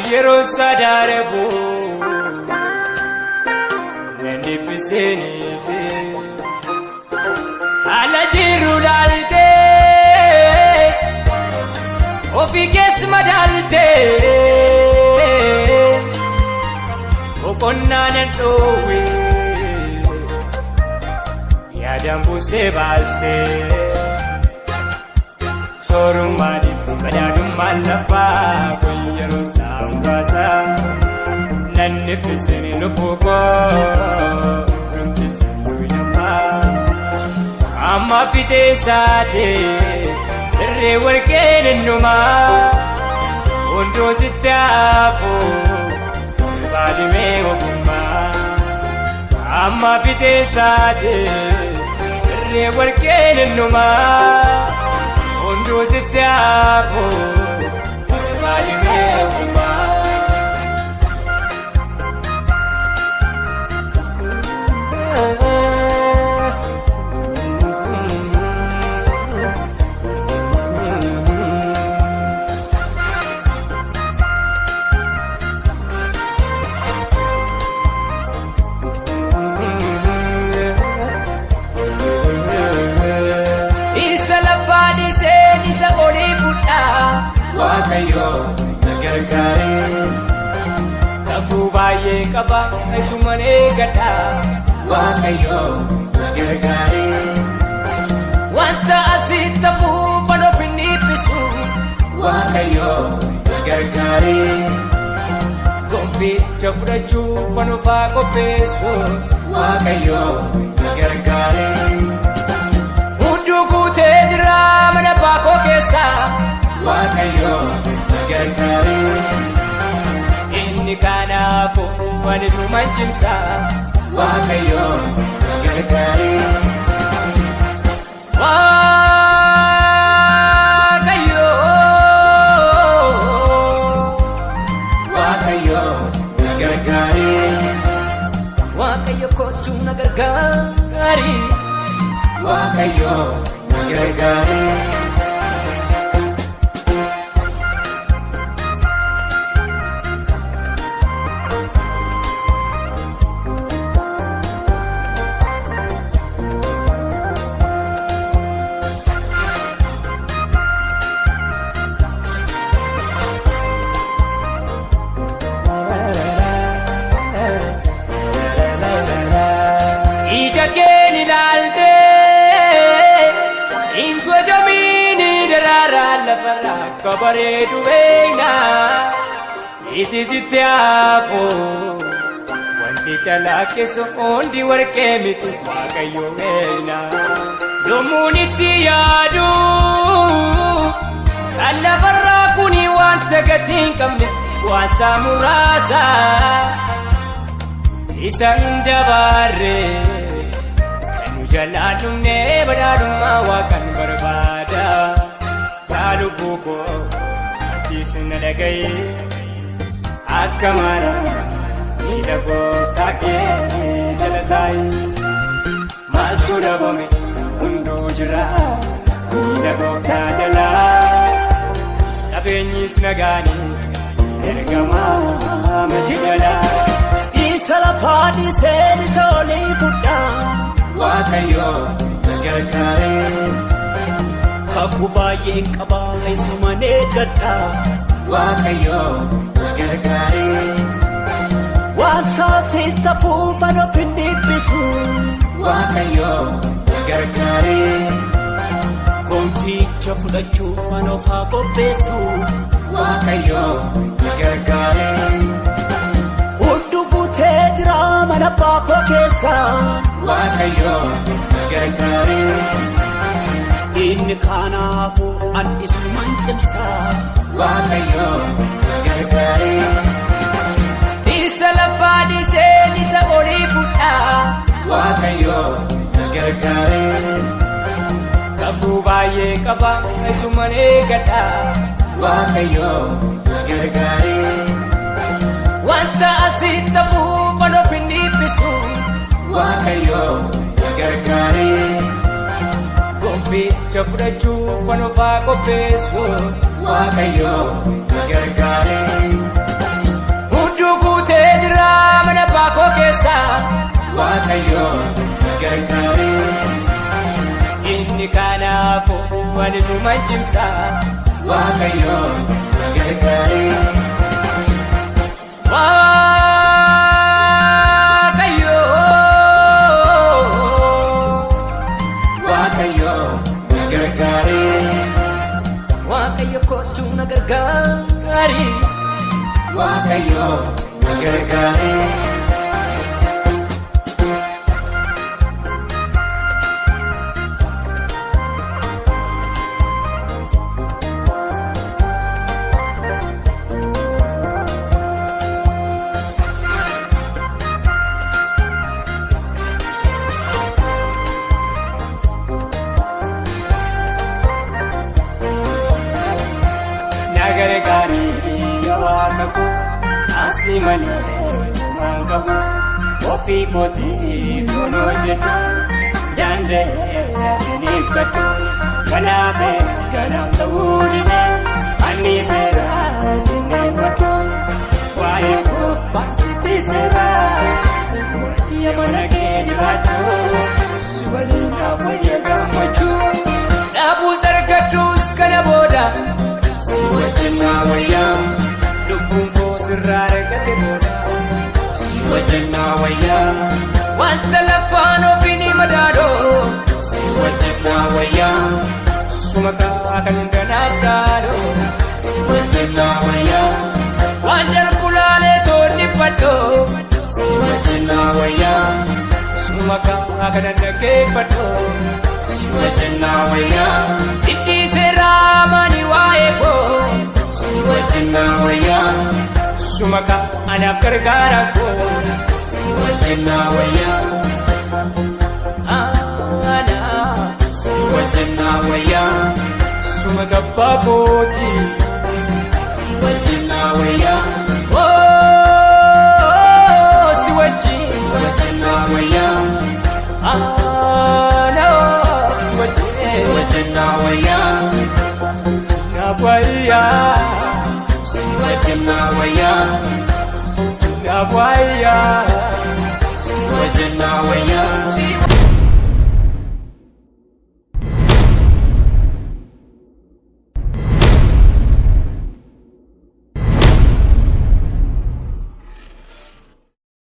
ayero sadarabu nani piseni ala jiru dalte ofiges madalte okonna nentowe yadambuste baste sorumadi badadum malapa koyero sambasa nanne piseni lupuko rumtiseni winapa amma pite sate re warken numa ondo sitapo badi me okuma amma pite sate re warken numa ondo sitapo badi me okuma wakayo nagargare kabubaye kaba sumane gata wakayo nagargare wanta asitafu pano pinipisu wakayo nagargare gombi chafurachu pano fago peso wakayo nagargare udugu tedra mana pako kesa wakayo nagargare inni kanafu wani sumanchimsa wakayo nagargare wakayo nagargare wakayo kochu nagargare wakayo nagargare kabare duena isi sitiapo wanti chala ke so ondi warke mitu wakayo meina domuniti yadu alla barra kuni wanta gatin kamne wasa murasa isa inda barre kanu jaladum ne badadum wakan barbada Kalubuko atisna lagay akamara nidago take jalasai malsurabame undujra nidago tajala tabenyis nagani ergama majala isalapadi seni soli buddha wakayo nagargare kabubaye kaba sumane gata wakayo nagargare wanta sitafu fano pinipisu wakayo nagargare konfi chafulachu fano fago besu wakayo nagargare udugu tedra mana papa kesa wakayo nagargare inni kanafu an ismanchimsa wakayo nagargare isalafadi seni sabori futa wakayo nagargare kabubaye kaba sumane gata wakayo nagargare wanta asitafu pano pinipisu wakayo nagargare gombi chafurachu pano fago peso wakayo nagargare mana baakoo keessa Waaqayyo gargaare inni kanaafu wani suma cimsa Waaqayyo gargaare Waaqayyo Waaqayyo gargaare Waaqayyo kootu na gargaari Waaqayyo gargaare Nagargaari Waaqayyo asimani mangabu ofi koti dono jetu jande nikatu kanabe kanam tawurine ani sera dinebatu wai ko pasiti sera yamanage diratu subalina wayaga machu dabu zargatus kana boda Wajjina wayyaa lubbuunko sirraa argate booda Wajjina wayyaa wanta lafaan ofiin madaadoo Wajjina wayyaa suma kan ganaaf taadoo Wajjina wayyaa waan darbulaalee toonni fadhoo Wajjina wayyaa suma kan dhaggeeffadhoo Wajjina wayyaa siddii seeraa maanii waa'ee koo Wajjina wayyaa suma anaaf gargaara koo Wajjina wayyaa Wajjina wayyaa suma gabbaa kooti Wajjina wayyaa si wajjin Wajjina wayyaa si wajjin Wajjina wayyaa Nabwaya Wajjina wayyaa Nabwaya Wajjina wayyaa